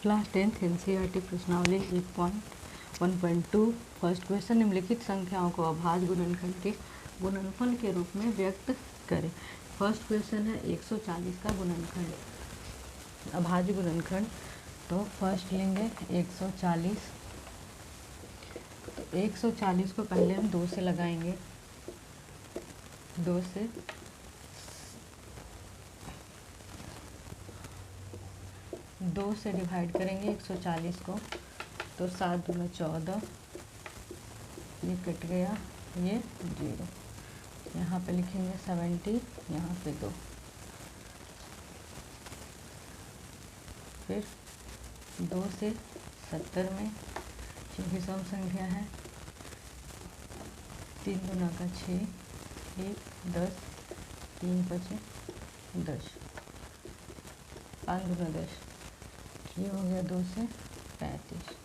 Class 10th NCERT प्रश्नावली 1.1.2 first question, निम्नलिखित संख्याओं को अभाज्य गुणनखंड के गुणनफल के रूप में व्यक्त करें। फर्स्ट क्वेश्चन है 140 का गुणनखंड, अभाज्य गुणनखंड। तो फर्स्ट लेंगे 140। तो 140 को पहले हम 2 से लगाएंगे, 2 से डिवाइड करेंगे 140 को। तो 7 दूना 14, ये कट गया, ये 0। यहाँ पे लिखेंगे 70, यहाँ पे 2। फिर 2 से 70 में, क्योंकि सम संख्या है, 3 दूना का 6, 1 10, 3 5 10, 5 दूना 10, ये हो गया 2 से 35।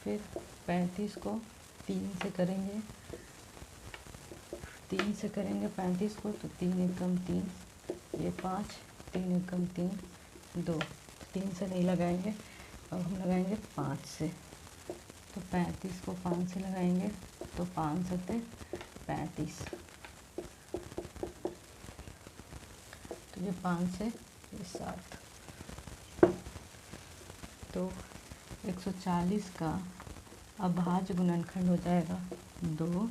फिर 35 को 3 से करेंगे, 3 से करेंगे 35 को। तो 3 एकम 3, ये 5, 3 एकम 3 2, 3 से नहीं लगाएंगे, अब हम लगाएंगे 5 से। तो 35 को 5 से लगाएंगे, तो 5 सत्ते 35। तो ये 5 से 7। तो 140 का अभाज्य गुणनखंड हो जाएगा 2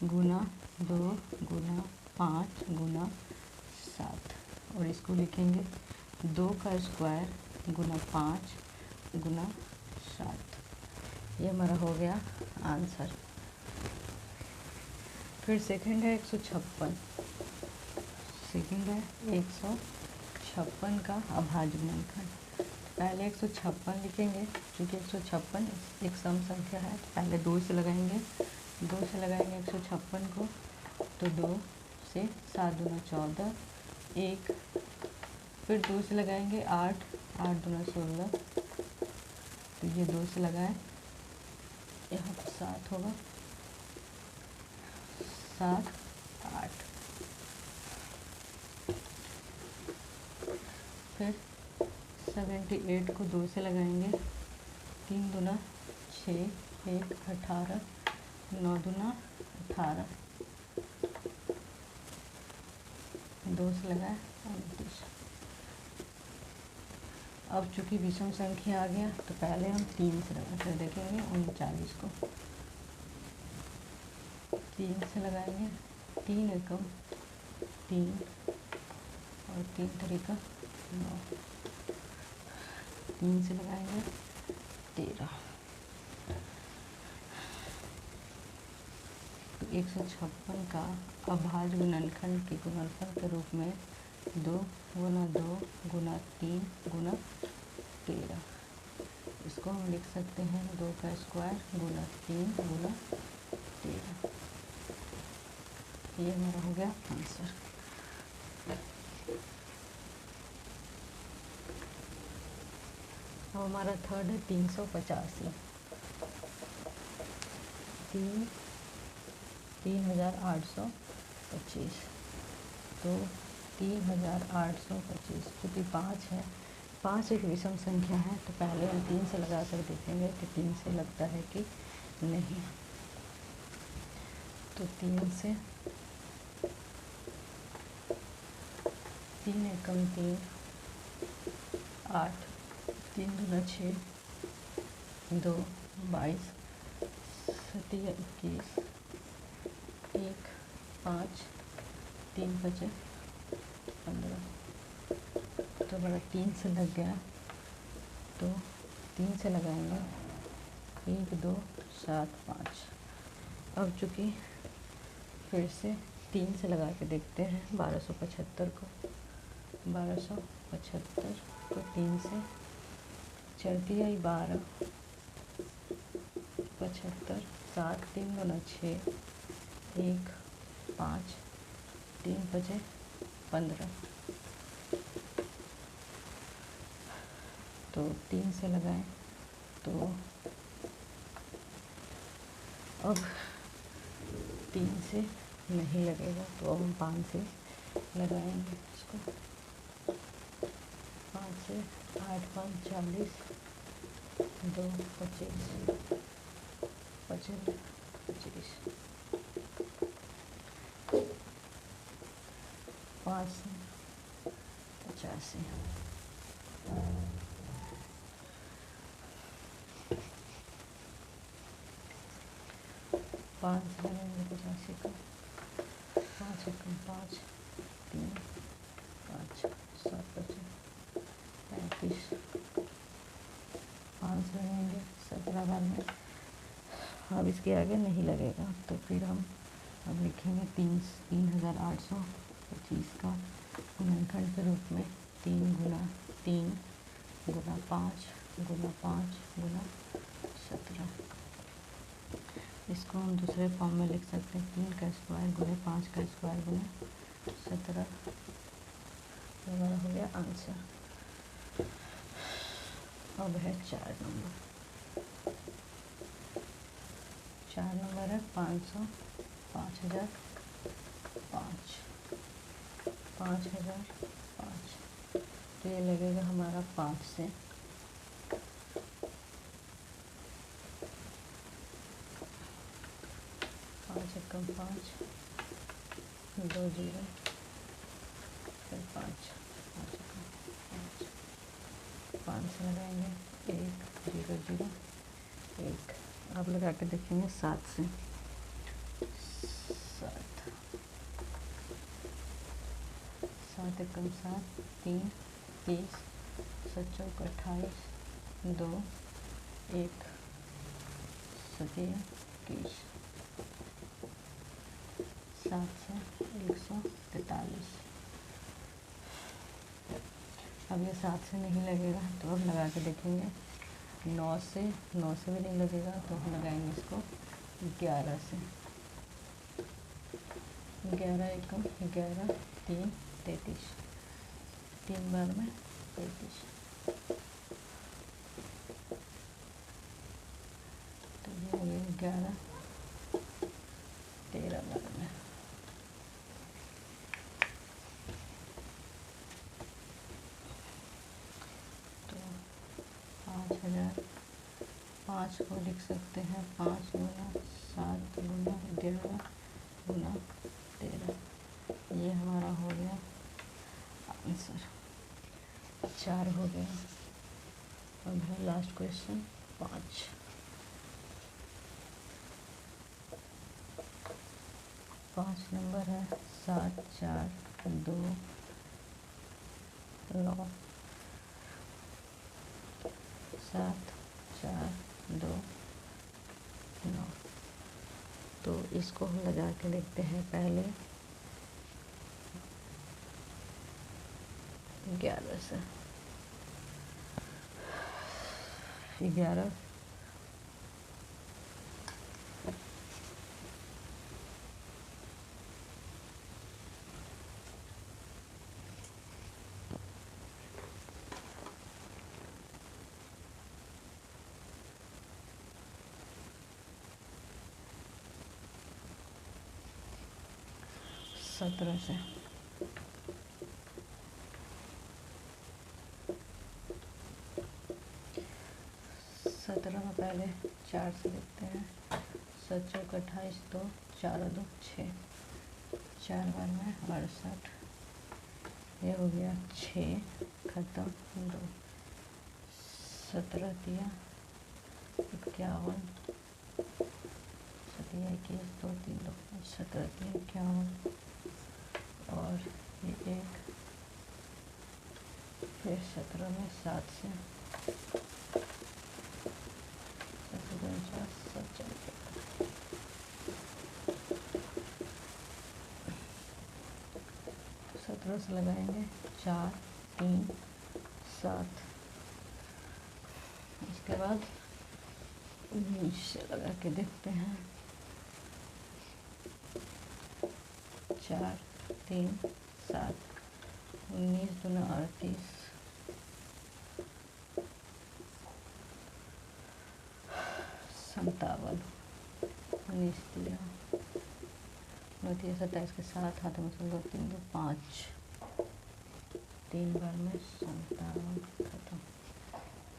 गुना 2 गुना 5 गुना 7, और इसको लिखेंगे 2 का स्क्वायर गुना 5 गुना 7। ये हमारा हो गया आंसर। फिर सेकंड है 156। सेकंड है 156 का अभाज्य गुणनखंड। पहले 156 लिखेंगे, क्योंकि 156 एक सम संख्या है। तो पहले 2 से लगाएंगे, 2 से लगाएंगे 156 को। तो 2 से 7 दूना 14, 1। फिर 2 से लगाएंगे 8, 8 दूना 16। तो ये 2 से लगाए, यहाँ पर 7 होगा, 7 8। फिर 78 को 2 से लगाएंगे, 3 दूना 6, 1 18, 9 दूना 18, 2 से लगाए 29। अब चूंकि विषम संख्या आ गया, तो पहले हम 3 से लगा कर देखेंगे 39 को। 3 से लगाएंगे, 3 एकम 3 और 3 तरीका 9। 3 से लगाएंगे 13। तो 156 का अभाज्य गुणनखंड के गुणनफल के रूप में 2 गुना 2 गुना 3 गुना 13। इसको हम लिख सकते हैं 2 का स्क्वायर गुना 3 गुना 13। ये हमारा हो गया आंसर। अब हमारा थर्ड है 385। 3825। तो 3825, क्योंकि 5 है, 5 एक विषम संख्या है। तो पहले हम 3 से लगा कर देखेंगे कि 3 से लगता है कि नहीं। तो 3 से 3 एकम 3, 8, 3 दूना 6, 2 22, 7 21, 1 5, 3 5 15। तो बड़ा 3 से लग गया, तो 3 से लगाएंगे, 1 2 7 5। अब चूँकि फिर से 3 से लगा के देखते हैं 1275 को। 1275 को 3 से 4 आई 12, 75, 7 3 गुना 6, 1 5, 3 5 15। तो 3 से लगाएं, तो अब 3 से नहीं लगेगा, तो अब हम 5 से लगाएंगे इसको। 5 से 8 5 40, 2 25, 25 25, 5 से 85, 5 से लगाएंगे 85 का, 5 एकम 5, 3 5 7 25 35, 5 लगाएंगे 17 बार में। अब इसके आगे नहीं लगेगा, तो फिर हम अब लिखेंगे 3825 का गुणनखंड के रूप में 3 गुना 3 गुना 5 गुना 5 गुना 17। इसको हम दूसरे फॉर्म में लिख सकते हैं, 3 का स्क्वायर गुने 5 का स्क्वायर गुने 17। हमारा हो गया आंसर। अब है 4 नंबर। 4 नंबर है 500, 5000, 5, 5000, 5। तो ये लगेगा हमारा 5 से। 5 एकम 5, 2 0, फिर 5, 5 एकम 5, 5 से लगाएंगे 1 0 0 1। अब लगा के देखेंगे 7 से। 7 एकम 7, 3 30, 7 चौक 28, 2 1 7 21, 7 से 143। अब ये 7 से नहीं लगेगा, तो अब लगा के देखेंगे 9 से भी नहीं लगेगा, तो हम लगाएंगे इसको 11 से। 11 एकम 11, 3 33, 3 बार में 33। तो ये हो गया 11 13 बार में। तो 5000, 5 को लिख सकते हैं 5 गुना 7 गुना 11 गुना 13। ये हमारा हो गया आंसर। 4 हो गया। अब है लास्ट क्वेश्चन 5। 5 नंबर है 7 4 2 9, 7 4 2 9। तो इसको हम लगा के देखते हैं पहले 11 से। 11 17 से। 17 में पहले 4 से लिखते हैं। 7 चौक 28, 2 4 2 6, 4 बार में 68। ये हो गया 6 खत्म 2। 17 दिया 51, 7 21 2 3 2, 17 दिया 51 और ये 1। फिर 17 में 7 से 17 से लगाएंगे 4 3 7। इसके बाद 19 से लगा के देखते हैं। 4 3 7, 19 दूना 38, 57 19 दिया 9 3 27 के साथ हाथों में चल 2 3 2 5 3 बार में 57 खत्म।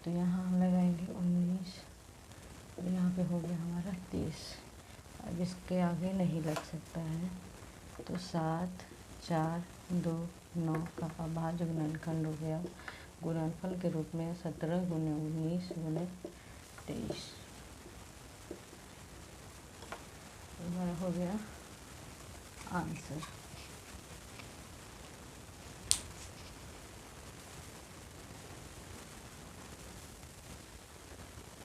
तो यहाँ हम लगाएंगे 19 और यहाँ पे हो गया हमारा 30। अब इसके आगे नहीं लग सकता है, तो 7 4 2 9 का अभाज्य गुणनखंड हो गया गुणनफल के रूप में 17 गुने 19 गुने 23। हमारा हो गया आंसर।